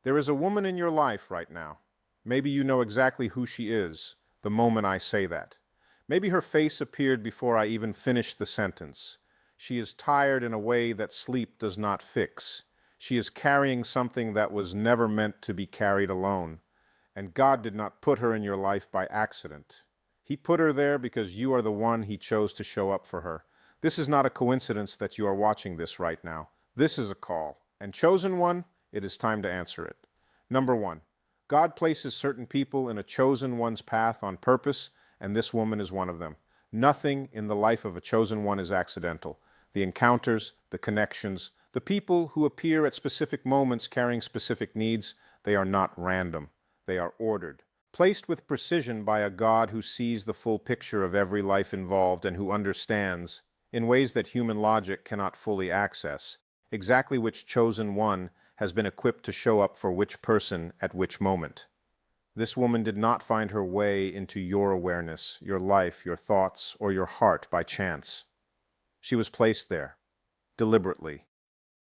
There is a woman in your life right now. Maybe you know exactly who she is the moment I say that. Maybe her face appeared before I even finished the sentence. She is tired in a way that sleep does not fix. She is carrying something that was never meant to be carried alone. And God did not put her in your life by accident. He put her there because you are the one He chose to show up for her. This is not a coincidence that you are watching this right now. This is a call. And chosen one, it is time to answer it. Number one, God places certain people in a chosen one's path on purpose, and this woman is one of them. Nothing in the life of a chosen one is accidental. The encounters, the connections, the people who appear at specific moments carrying specific needs, they are not random. They are ordered, placed with precision by a God who sees the full picture of every life involved and who understands, in ways that human logic cannot fully access, exactly which chosen one has been equipped to show up for which person at which moment. This woman did not find her way into your awareness, your life, your thoughts, or your heart by chance. She was placed there, deliberately,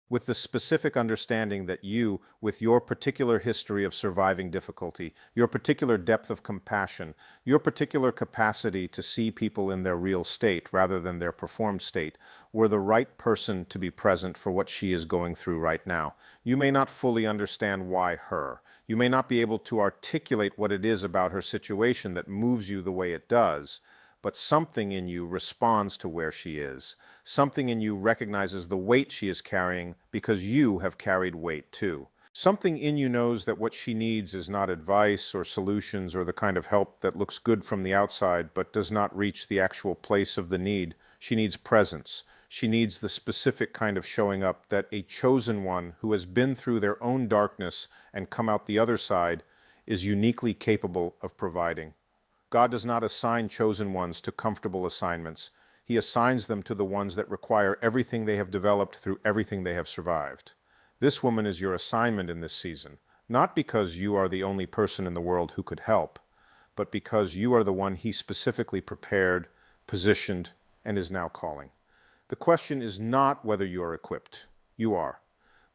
with the specific understanding that you, with your particular history of surviving difficulty, your particular depth of compassion, your particular capacity to see people in their real state rather than their performed state, were the right person to be present for what she is going through right now. You may not fully understand why her. You may not be able to articulate what it is about her situation that moves you the way it does, but something in you responds to where she is. Something in you recognizes the weight she is carrying because you have carried weight too. Something in you knows that what she needs is not advice or solutions or the kind of help that looks good from the outside but does not reach the actual place of the need. She needs presence. She needs the specific kind of showing up that a chosen one who has been through their own darkness and come out the other side is uniquely capable of providing. God does not assign chosen ones to comfortable assignments. He assigns them to the ones that require everything they have developed through everything they have survived. This woman is your assignment in this season, not because you are the only person in the world who could help, but because you are the one He specifically prepared, positioned, and is now calling. The question is not whether you are equipped. You are.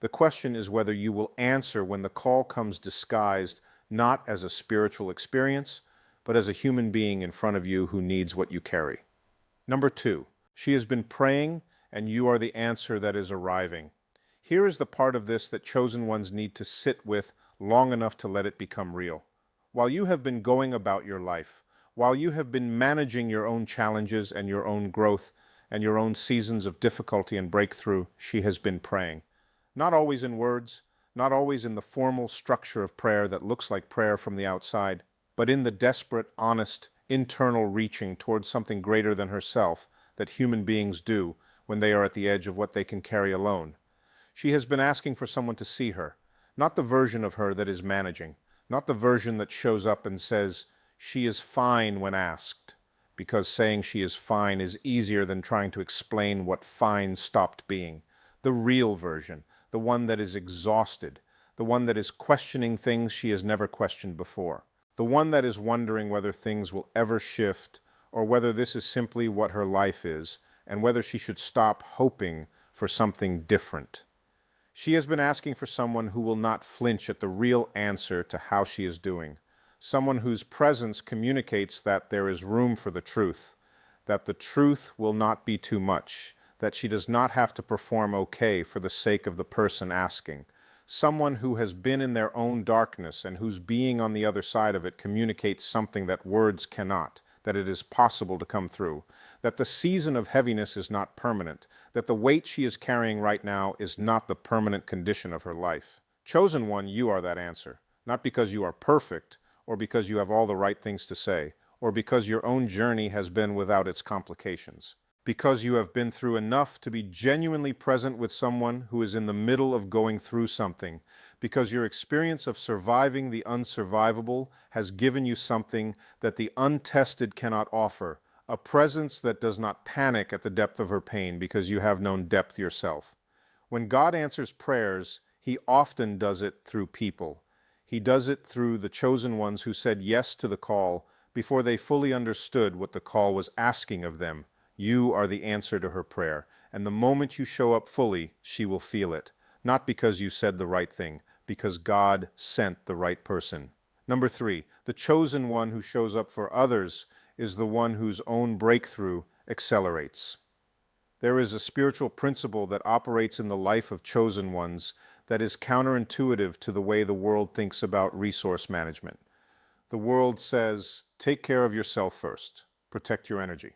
The question is whether you will answer when the call comes disguised not as a spiritual experience, but as a human being in front of you who needs what you carry. Number two, she has been praying, and you are the answer that is arriving. Here is the part of this that chosen ones need to sit with long enough to let it become real. While you have been going about your life, while you have been managing your own challenges and your own growth and your own seasons of difficulty and breakthrough, she has been praying. Not always in words, not always in the formal structure of prayer that looks like prayer from the outside, but in the desperate, honest, internal reaching towards something greater than herself that human beings do when they are at the edge of what they can carry alone. She has been asking for someone to see her, not the version of her that is managing, not the version that shows up and says she is fine when asked, because saying she is fine is easier than trying to explain what fine stopped being. The real version, the one that is exhausted, the one that is questioning things she has never questioned before. The one that is wondering whether things will ever shift or whether this is simply what her life is and whether she should stop hoping for something different. She has been asking for someone who will not flinch at the real answer to how she is doing, someone whose presence communicates that there is room for the truth, that the truth will not be too much, that she does not have to perform okay for the sake of the person asking. Someone who has been in their own darkness and whose being on the other side of it communicates something that words cannot, that it is possible to come through, that the season of heaviness is not permanent, that the weight she is carrying right now is not the permanent condition of her life. Chosen one, you are that answer, not because you are perfect or because you have all the right things to say, or because your own journey has been without its complications. Because you have been through enough to be genuinely present with someone who is in the middle of going through something, because your experience of surviving the unsurvivable has given you something that the untested cannot offer, a presence that does not panic at the depth of her pain because you have known depth yourself. When God answers prayers, He often does it through people. He does it through the chosen ones who said yes to the call before they fully understood what the call was asking of them. You are the answer to her prayer, and the moment you show up fully, she will feel it. Not because you said the right thing, because God sent the right person. Number 3, the chosen one who shows up for others is the one whose own breakthrough accelerates. There is a spiritual principle that operates in the life of chosen ones that is counterintuitive to the way the world thinks about resource management. The world says, take care of yourself first, protect your energy.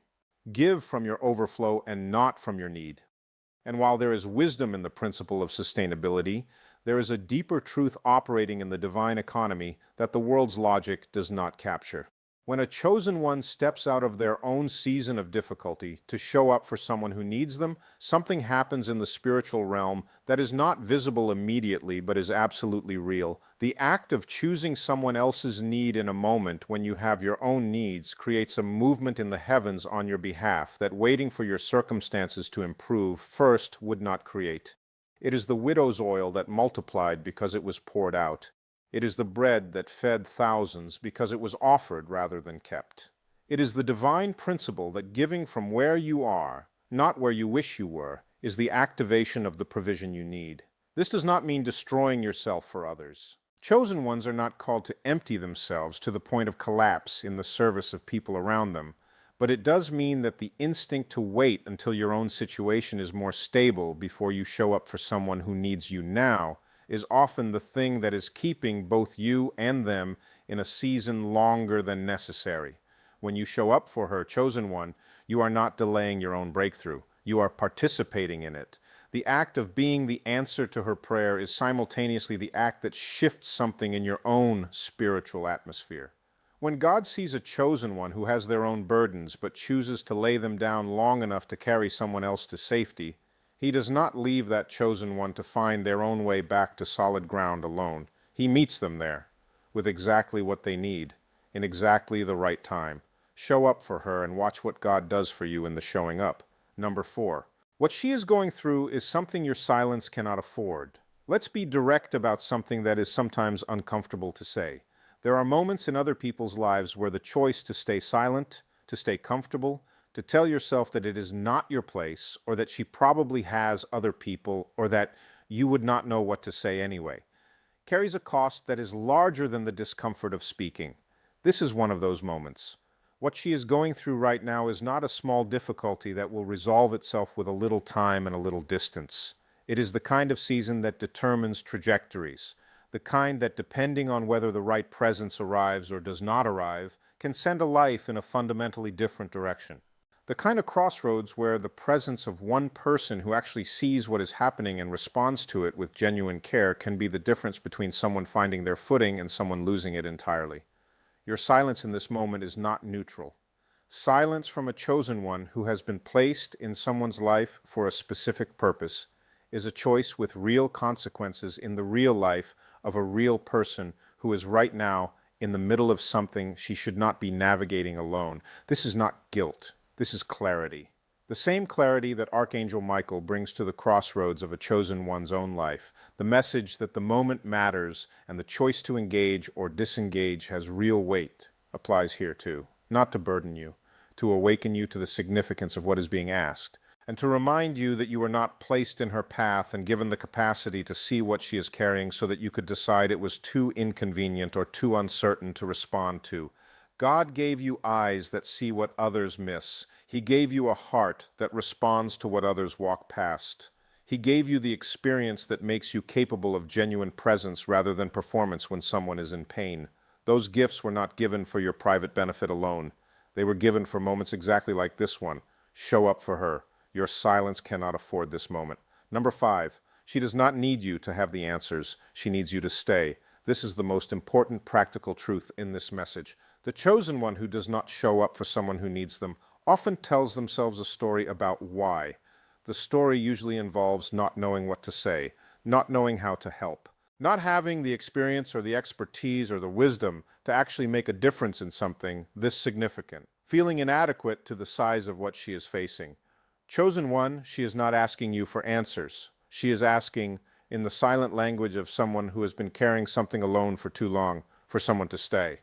Give from your overflow and not from your need. And while there is wisdom in the principle of sustainability, there is a deeper truth operating in the divine economy that the world's logic does not capture. When a chosen one steps out of their own season of difficulty to show up for someone who needs them, something happens in the spiritual realm that is not visible immediately but is absolutely real. The act of choosing someone else's need in a moment when you have your own needs creates a movement in the heavens on your behalf that waiting for your circumstances to improve first would not create. It is the widow's oil that multiplied because it was poured out. It is the bread that fed thousands because it was offered rather than kept. It is the divine principle that giving from where you are, not where you wish you were, is the activation of the provision you need. This does not mean destroying yourself for others. Chosen ones are not called to empty themselves to the point of collapse in the service of people around them, but it does mean that the instinct to wait until your own situation is more stable before you show up for someone who needs you now is often the thing that is keeping both you and them in a season longer than necessary. When you show up for her, chosen one, you are not delaying your own breakthrough. You are participating in it. The act of being the answer to her prayer is simultaneously the act that shifts something in your own spiritual atmosphere. When God sees a chosen one who has their own burdens but chooses to lay them down long enough to carry someone else to safety, He does not leave that chosen one to find their own way back to solid ground alone. He meets them there with exactly what they need, in exactly the right time. Show up for her and watch what God does for you in the showing up. Number 4. What she is going through is something your silence cannot afford. Let's be direct about something that is sometimes uncomfortable to say. There are moments in other people's lives where the choice to stay silent, to stay comfortable, to tell yourself that it is not your place, or that she probably has other people, or that you would not know what to say anyway, carries a cost that is larger than the discomfort of speaking. This is one of those moments. What she is going through right now is not a small difficulty that will resolve itself with a little time and a little distance. It is the kind of season that determines trajectories, the kind that, depending on whether the right presence arrives or does not arrive, can send a life in a fundamentally different direction. The kind of crossroads where the presence of one person who actually sees what is happening and responds to it with genuine care can be the difference between someone finding their footing and someone losing it entirely. Your silence in this moment is not neutral. Silence from a chosen one who has been placed in someone's life for a specific purpose is a choice with real consequences in the real life of a real person who is right now in the middle of something she should not be navigating alone. This is not guilt. This is clarity. The same clarity that Archangel Michael brings to the crossroads of a chosen one's own life, the message that the moment matters and the choice to engage or disengage has real weight, applies here too. Not to burden you, to awaken you to the significance of what is being asked, and to remind you that you were not placed in her path and given the capacity to see what she is carrying so that you could decide it was too inconvenient or too uncertain to respond to. God gave you eyes that see what others miss. He gave you a heart that responds to what others walk past. He gave you the experience that makes you capable of genuine presence rather than performance when someone is in pain. Those gifts were not given for your private benefit alone. They were given for moments exactly like this one. Show up for her. Your silence cannot afford this moment. Number 5, she does not need you to have the answers. She needs you to stay. This is the most important practical truth in this message. The chosen one who does not show up for someone who needs them often tells themselves a story about why. The story usually involves not knowing what to say, not knowing how to help, not having the experience or the expertise or the wisdom to actually make a difference in something this significant, feeling inadequate to the size of what she is facing. Chosen one, she is not asking you for answers. She is asking, in the silent language of someone who has been carrying something alone for too long, for someone to stay.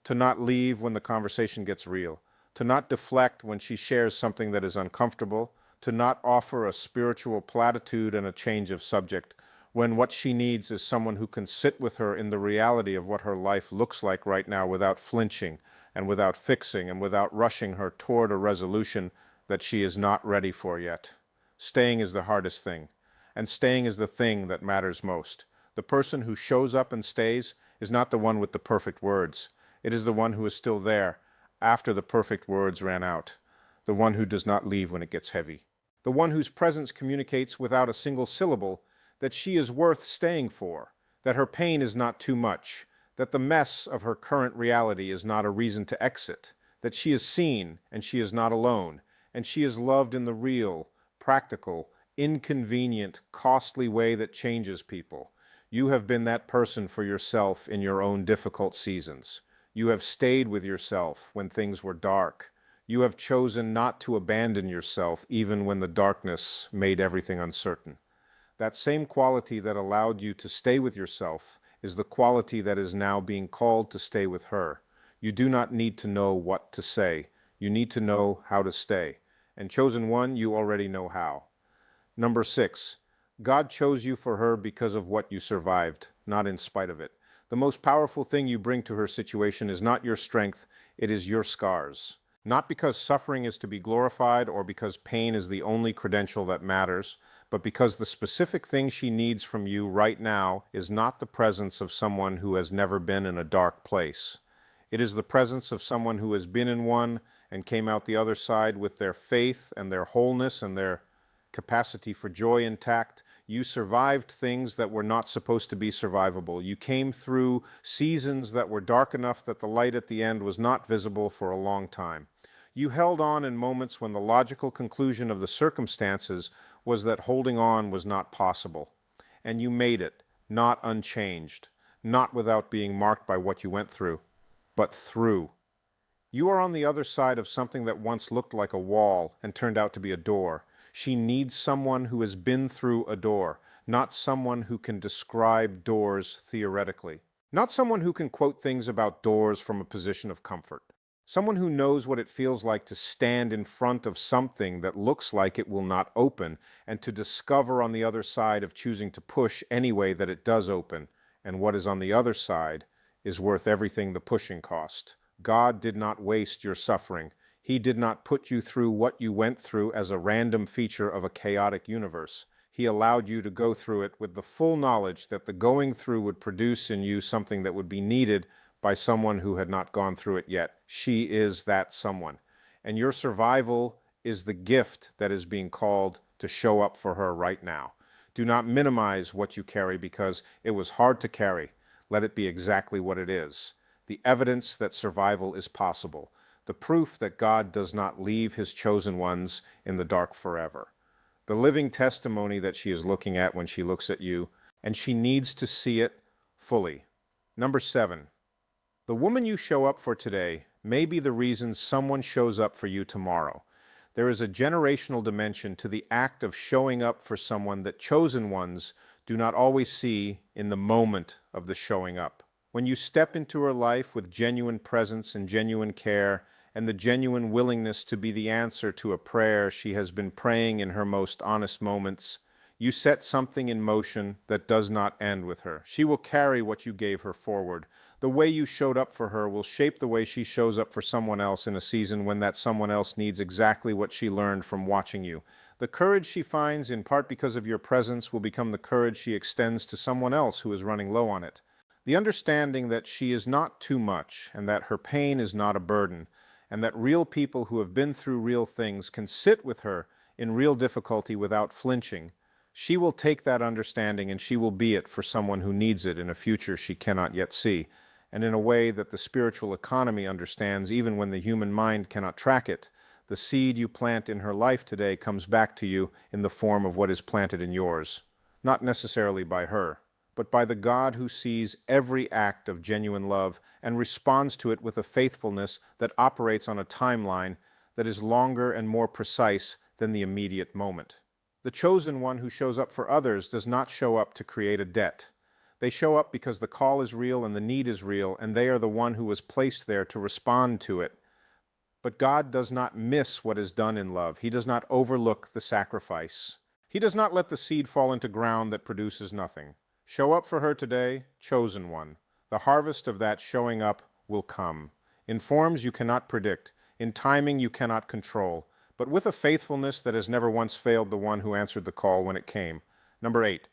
To not leave when the conversation gets real, to not deflect when she shares something that is uncomfortable, to not offer a spiritual platitude and a change of subject. when what she needs is someone who can sit with her in the reality of what her life looks like right now without flinching and without fixing and without rushing her toward a resolution that she is not ready for yet. Staying is the hardest thing, and staying is the thing that matters most. The person who shows up and stays is not the one with the perfect words. It is the one who is still there after the perfect words ran out, the one who does not leave when it gets heavy, the one whose presence communicates without a single syllable that she is worth staying for, that her pain is not too much, that the mess of her current reality is not a reason to exit, that she is seen and she is not alone, and she is loved in the real, practical, inconvenient, costly way that changes people. You have been that person for yourself in your own difficult seasons. You have stayed with yourself when things were dark. You have chosen not to abandon yourself even when the darkness made everything uncertain. That same quality that allowed you to stay with yourself is the quality that is now being called to stay with her. You do not need to know what to say. You need to know how to stay. And chosen one, you already know how. Number 6, God chose you for her because of what you survived, not in spite of it. The most powerful thing you bring to her situation is not your strength, it is your scars. Not because suffering is to be glorified or because pain is the only credential that matters, but because the specific thing she needs from you right now is not the presence of someone who has never been in a dark place. It is the presence of someone who has been in one and came out the other side with their faith and their wholeness and their capacity for joy intact. You survived things that were not supposed to be survivable. You came through seasons that were dark enough that the light at the end was not visible for a long time. You held on in moments when the logical conclusion of the circumstances was that holding on was not possible. And you made it, not unchanged, not without being marked by what you went through, but through. You are on the other side of something that once looked like a wall and turned out to be a door. She needs someone who has been through a door, not someone who can describe doors theoretically. Not someone who can quote things about doors from a position of comfort. Someone who knows what it feels like to stand in front of something that looks like it will not open, and to discover on the other side of choosing to push anyway that it does open, and what is on the other side is worth everything the pushing cost. God did not waste your suffering. He did not put you through what you went through as a random feature of a chaotic universe. He allowed you to go through it with the full knowledge that the going through would produce in you something that would be needed by someone who had not gone through it yet. She is that someone. And your survival is the gift that is being called to show up for her right now. Do not minimize what you carry because it was hard to carry. Let it be exactly what it is. The evidence that survival is possible. The proof that God does not leave his chosen ones in the dark forever. The living testimony that she is looking at when she looks at you, and she needs to see it fully. Number 7, the woman you show up for today may be the reason someone shows up for you tomorrow. There is a generational dimension to the act of showing up for someone that chosen ones do not always see in the moment of the showing up. When you step into her life with genuine presence and genuine care, and the genuine willingness to be the answer to a prayer she has been praying in her most honest moments, you set something in motion that does not end with her. She will carry what you gave her forward. The way you showed up for her will shape the way she shows up for someone else in a season when that someone else needs exactly what she learned from watching you. The courage she finds, in part because of your presence, will become the courage she extends to someone else who is running low on it. The understanding that she is not too much and that her pain is not a burden, and that real people who have been through real things can sit with her in real difficulty without flinching. She will take that understanding and she will be it for someone who needs it in a future she cannot yet see, and in a way that the spiritual economy understands even when the human mind cannot track it. The seed you plant in her life today comes back to you in the form of what is planted in yours, not necessarily by her, but by the God who sees every act of genuine love and responds to it with a faithfulness that operates on a timeline that is longer and more precise than the immediate moment. The chosen one who shows up for others does not show up to create a debt. They show up because the call is real and the need is real, and they are the one who was placed there to respond to it. But God does not miss what is done in love. He does not overlook the sacrifice. He does not let the seed fall into ground that produces nothing. Show up for her today, chosen one. The harvest of that showing up will come. In forms you cannot predict, in timing you cannot control, but with a faithfulness that has never once failed the one who answered the call when it came. Number 8,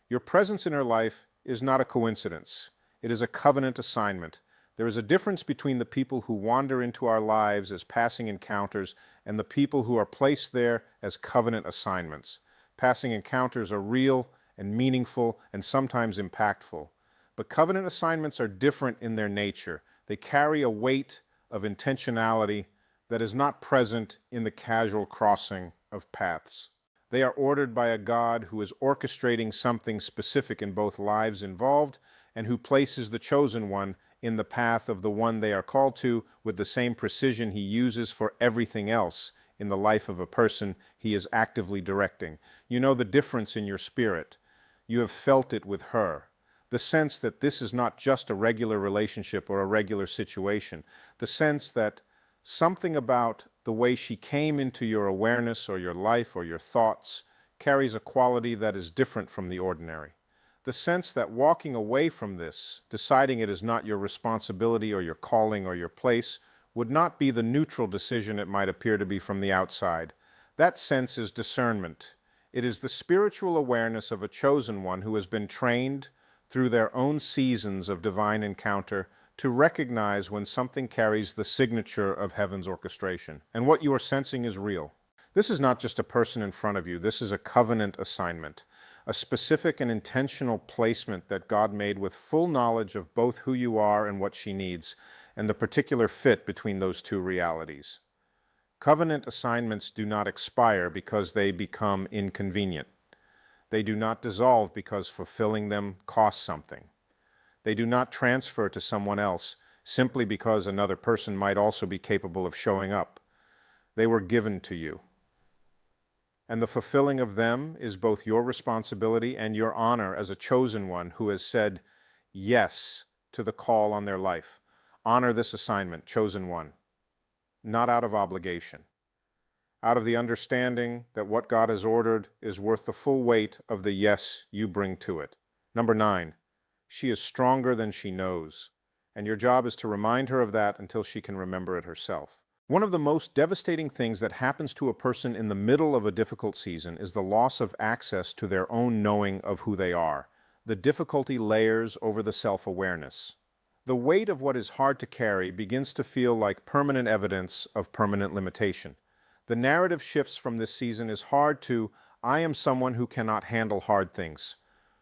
your presence in her life is not a coincidence. It is a covenant assignment. There is a difference between the people who wander into our lives as passing encounters and the people who are placed there as covenant assignments. Passing encounters are real and meaningful and sometimes impactful. But covenant assignments are different in their nature. They carry a weight of intentionality that is not present in the casual crossing of paths. They are ordered by a God who is orchestrating something specific in both lives involved and who places the chosen one in the path of the one they are called to with the same precision he uses for everything else in the life of a person he is actively directing. You know the difference in your spirit. You have felt it with her. The sense that this is not just a regular relationship or a regular situation. The sense that something about the way she came into your awareness or your life or your thoughts carries a quality that is different from the ordinary. The sense that walking away from this, deciding it is not your responsibility or your calling or your place, would not be the neutral decision it might appear to be from the outside. That sense is discernment. It is the spiritual awareness of a chosen one who has been trained through their own seasons of divine encounter to recognize when something carries the signature of heaven's orchestration. And what you are sensing is real. This is not just a person in front of you. This is a covenant assignment, a specific and intentional placement that God made with full knowledge of both who you are and what she needs, and the particular fit between those two realities. Covenant assignments do not expire because they become inconvenient. They do not dissolve because fulfilling them costs something. They do not transfer to someone else simply because another person might also be capable of showing up. They were given to you. And the fulfilling of them is both your responsibility and your honor as a chosen one who has said yes to the call on their life. Honor this assignment, chosen one, not out of obligation, out of the understanding that what God has ordered is worth the full weight of the yes you bring to it. Number 9, she is stronger than she knows, and your job is to remind her of that until she can remember it herself. One of the most devastating things that happens to a person in the middle of a difficult season is the loss of access to their own knowing of who they are. The difficulty layers over the self-awareness. The weight of what is hard to carry begins to feel like permanent evidence of permanent limitation. The narrative shifts from this season is hard to, I am someone who cannot handle hard things.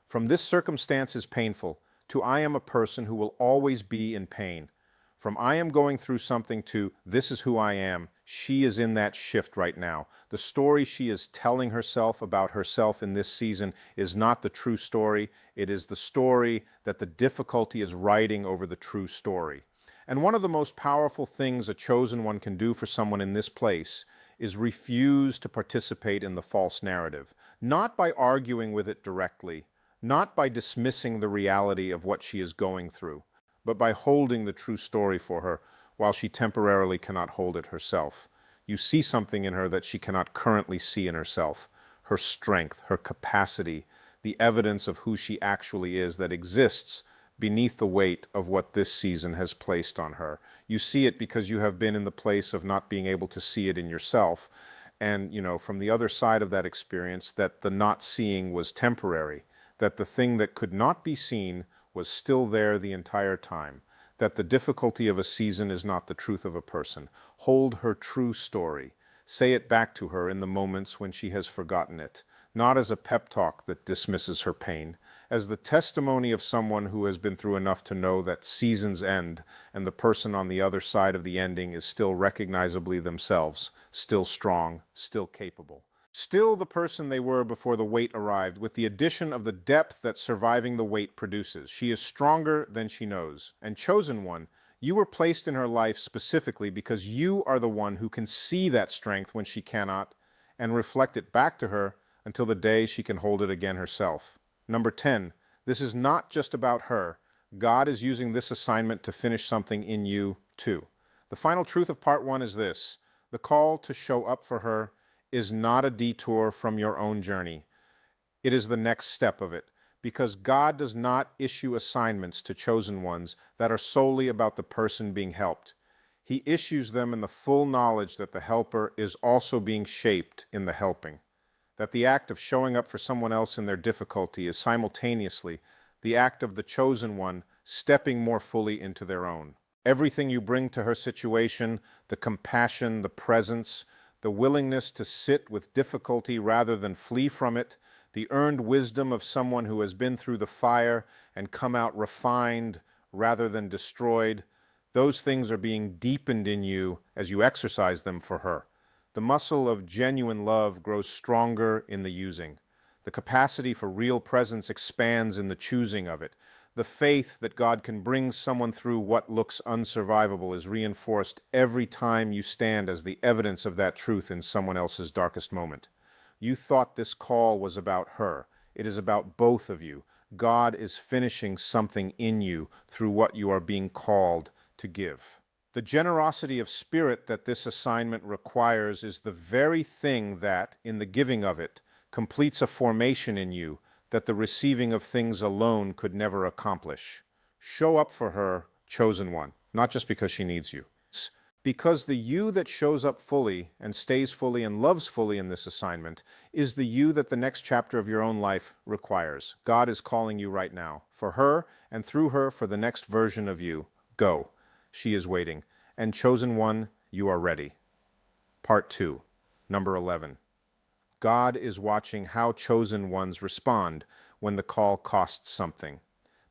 From this circumstance is painful to, I am a person who will always be in pain. From I am going through something to, this is who I am. She is in that shift right now. The story she is telling herself about herself in this season is not the true story. It is the story that the difficulty is writing over the true story. And one of the most powerful things a chosen one can do for someone in this place is refuse to participate in the false narrative, not by arguing with it directly, not by dismissing the reality of what she is going through, but by holding the true story for her while she temporarily cannot hold it herself. You see something in her that she cannot currently see in herself, her strength, her capacity, the evidence of who she actually is that exists beneath the weight of what this season has placed on her. You see it because you have been in the place of not being able to see it in yourself. And, from the other side of that experience, that the not seeing was temporary, that the thing that could not be seen was still there the entire time, that the difficulty of a season is not the truth of a person. Hold her true story. Say it back to her in the moments when she has forgotten it, not as a pep talk that dismisses her pain, as the testimony of someone who has been through enough to know that seasons end and the person on the other side of the ending is still recognizably themselves, still strong, still capable. Still the person they were before the weight arrived, with the addition of the depth that surviving the weight produces. She is stronger than she knows. And chosen one, you were placed in her life specifically because you are the one who can see that strength when she cannot and reflect it back to her until the day she can hold it again herself. Number 10, this is not just about her. God is using this assignment to finish something in you too. The final truth of part 1 is this: the call to show up for her is not a detour from your own journey. It is the next step of it, because God does not issue assignments to chosen ones that are solely about the person being helped. He issues them in the full knowledge that the helper is also being shaped in the helping, that the act of showing up for someone else in their difficulty is simultaneously the act of the chosen one stepping more fully into their own. Everything you bring to her situation, the compassion, the presence, the willingness to sit with difficulty rather than flee from it, the earned wisdom of someone who has been through the fire and come out refined rather than destroyed, those things are being deepened in you as you exercise them for her. The muscle of genuine love grows stronger in the using. The capacity for real presence expands in the choosing of it. The faith that God can bring someone through what looks unsurvivable is reinforced every time you stand as the evidence of that truth in someone else's darkest moment. You thought this call was about her. It is about both of you. God is finishing something in you through what you are being called to give. The generosity of spirit that this assignment requires is the very thing that, in the giving of it, completes a formation in you that the receiving of things alone could never accomplish. Show up for her, chosen one, not just because she needs you. It's because the you that shows up fully and stays fully and loves fully in this assignment is the you that the next chapter of your own life requires. God is calling you right now. For her and through her for the next version of you. Go. She is waiting. And chosen one, you are ready. Part 2, number 11. God is watching how chosen ones respond when the call costs something.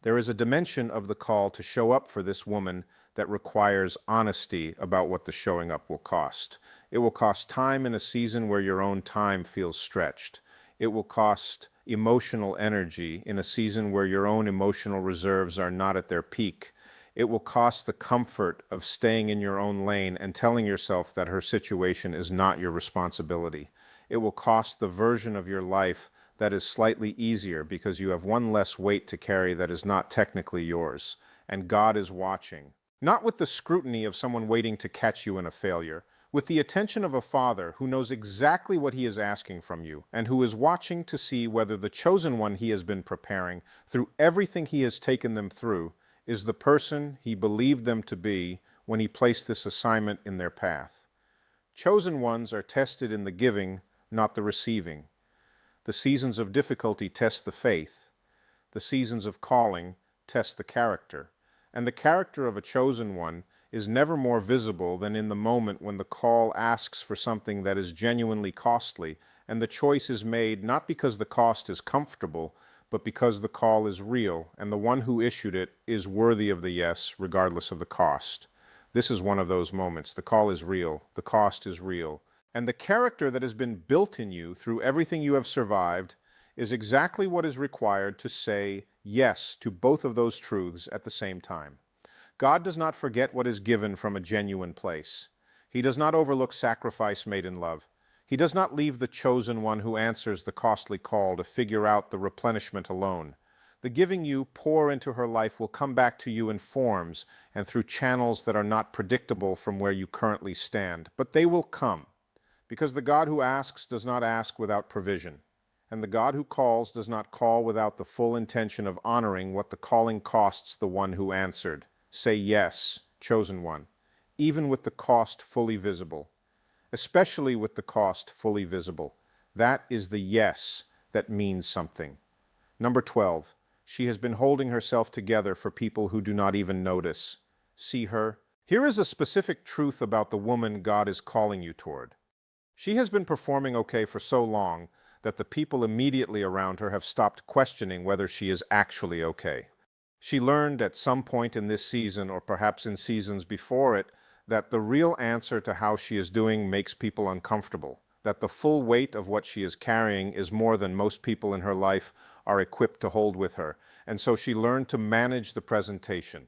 There is a dimension of the call to show up for this woman that requires honesty about what the showing up will cost. It will cost time in a season where your own time feels stretched. It will cost emotional energy in a season where your own emotional reserves are not at their peak. It will cost the comfort of staying in your own lane and telling yourself that her situation is not your responsibility. It will cost the version of your life that is slightly easier because you have one less weight to carry that is not technically yours. And God is watching. Not with the scrutiny of someone waiting to catch you in a failure, with the attention of a father who knows exactly what he is asking from you and who is watching to see whether the chosen one he has been preparing through everything he has taken them through is the person he believed them to be when he placed this assignment in their path. Chosen ones are tested in the giving, not the receiving. The seasons of difficulty test the faith. The seasons of calling test the character. And the character of a chosen one is never more visible than in the moment when the call asks for something that is genuinely costly, and the choice is made not because the cost is comfortable, but because the call is real, and the one who issued it is worthy of the yes, regardless of the cost. This is one of those moments. The call is real. The cost is real. And the character that has been built in you through everything you have survived is exactly what is required to say yes to both of those truths at the same time. God does not forget what is given from a genuine place. He does not overlook sacrifice made in love. He does not leave the chosen one who answers the costly call to figure out the replenishment alone. The giving you pour into her life will come back to you in forms and through channels that are not predictable from where you currently stand, but they will come. Because the God who asks does not ask without provision, and the God who calls does not call without the full intention of honoring what the calling costs the one who answered. Say yes, chosen one, even with the cost fully visible, especially with the cost fully visible. That is the yes that means something. Number 12, she has been holding herself together for people who do not even notice. See her? Here is a specific truth about the woman God is calling you toward. She has been performing okay for so long that the people immediately around her have stopped questioning whether she is actually okay. She learned at some point in this season, or perhaps in seasons before it, that the real answer to how she is doing makes people uncomfortable, that the full weight of what she is carrying is more than most people in her life are equipped to hold with her, and so she learned to manage the presentation,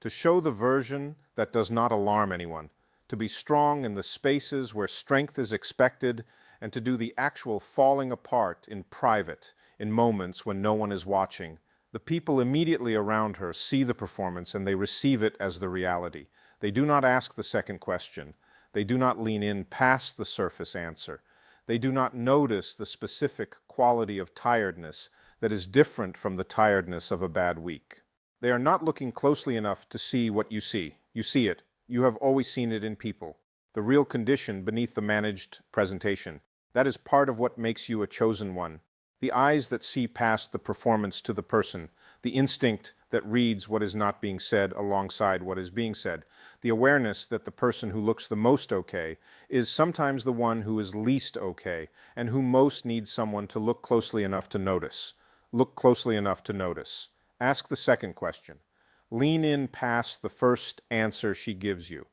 to show the version that does not alarm anyone, to be strong in the spaces where strength is expected, and to do the actual falling apart in private, in moments when no one is watching. The people immediately around her see the performance and they receive it as the reality. They do not ask the second question. They do not lean in past the surface answer. They do not notice the specific quality of tiredness that is different from the tiredness of a bad week. They are not looking closely enough to see what you see. You see it. You have always seen it in people. The real condition beneath the managed presentation. That is part of what makes you a chosen one. The eyes that see past the performance to the person. The instinct that reads what is not being said alongside what is being said. The awareness that the person who looks the most okay is sometimes the one who is least okay and who most needs someone to look closely enough to notice. Look closely enough to notice. Ask the second question. Lean in past the first answer she gives you.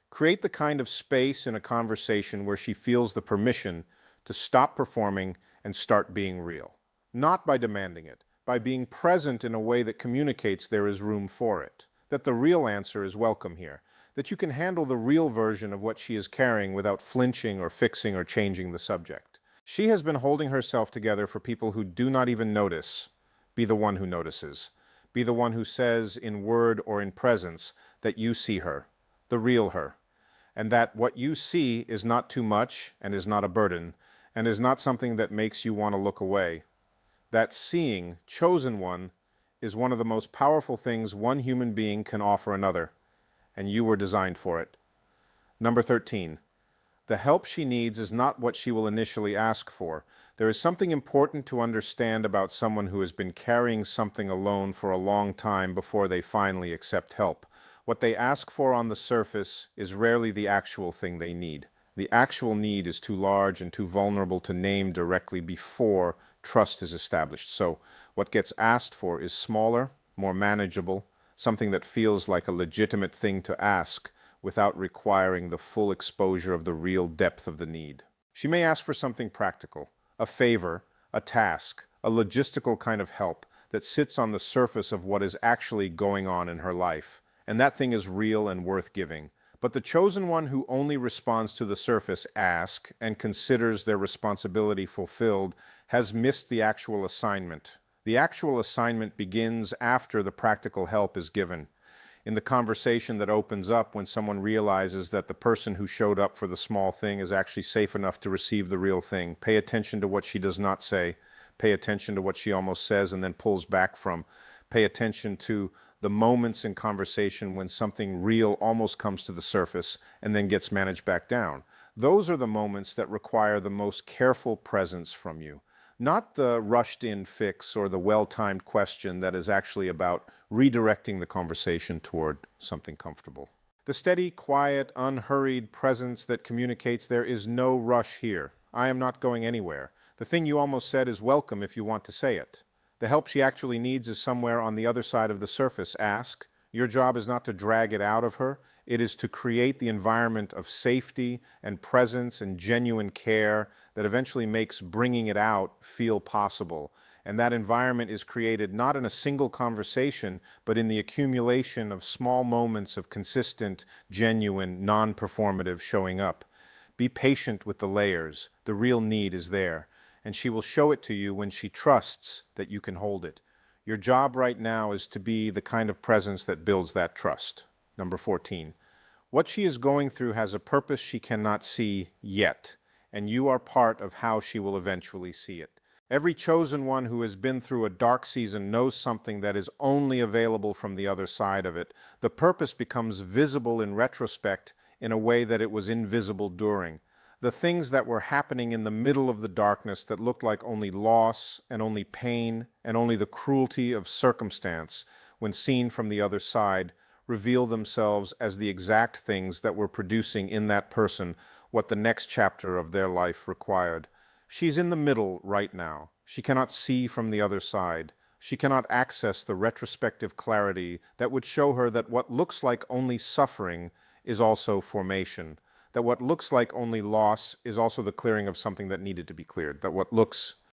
Create the kind of space in a conversation where she feels the permission to stop performing and start being real. Not by demanding it, by being present in a way that communicates there is room for it, that the real answer is welcome here, that you can handle the real version of what she is carrying without flinching or fixing or changing the subject. She has been holding herself together for people who do not even notice. Be the one who notices. Be the one who says in word or in presence that you see her, the real her, and that what you see is not too much and is not a burden and is not something that makes you want to look away. That seeing, chosen one, is one of the most powerful things one human being can offer another, and you were designed for it. Number 13. The help she needs is not what she will initially ask for. There is something important to understand about someone who has been carrying something alone for a long time before they finally accept help. What they ask for on the surface is rarely the actual thing they need. The actual need is too large and too vulnerable to name directly before trust is established. So what gets asked for is smaller, more manageable, something that feels like a legitimate thing to ask without requiring the full exposure of the real depth of the need. She may ask for something practical, a favor, a task, a logistical kind of help that sits on the surface of what is actually going on in her life. And that thing is real and worth giving. But the chosen one who only responds to the surface ask and considers their responsibility fulfilled has missed the actual assignment. The actual assignment begins after the practical help is given. In the conversation that opens up when someone realizes that the person who showed up for the small thing is actually safe enough to receive the real thing. Pay attention to what she does not say. Pay attention to what she almost says and then pulls back from. Pay attention to the moments in conversation when something real almost comes to the surface and then gets managed back down. Those are the moments that require the most careful presence from you. Not the rushed-in fix or the well-timed question that is actually about redirecting the conversation toward something comfortable. The steady, quiet, unhurried presence that communicates there is no rush here. I am not going anywhere. The thing you almost said is welcome if you want to say it. The help she actually needs is somewhere on the other side of the surface. Ask. Your job is not to drag it out of her. It is to create the environment of safety and presence and genuine care that eventually makes bringing it out feel possible. And that environment is created not in a single conversation, but in the accumulation of small moments of consistent, genuine, non-performative showing up. Be patient with the layers. The real need is there. And she will show it to you when she trusts that you can hold it. Your job right now is to be the kind of presence that builds that trust. Number 14. What she is going through has a purpose she cannot see yet, and you are part of how she will eventually see it. Every chosen one who has been through a dark season knows something that is only available from the other side of it. The purpose becomes visible in retrospect in a way that it was invisible during. The things that were happening in the middle of the darkness that looked like only loss and only pain and only the cruelty of circumstance, when seen from the other side, reveal themselves as the exact things that were producing in that person what the next chapter of their life required. She's in the middle right now. She cannot see from the other side. She cannot access the retrospective clarity that would show her that what looks like only suffering is also formation, that what looks like only loss is also the clearing of something that needed to be cleared, that what looks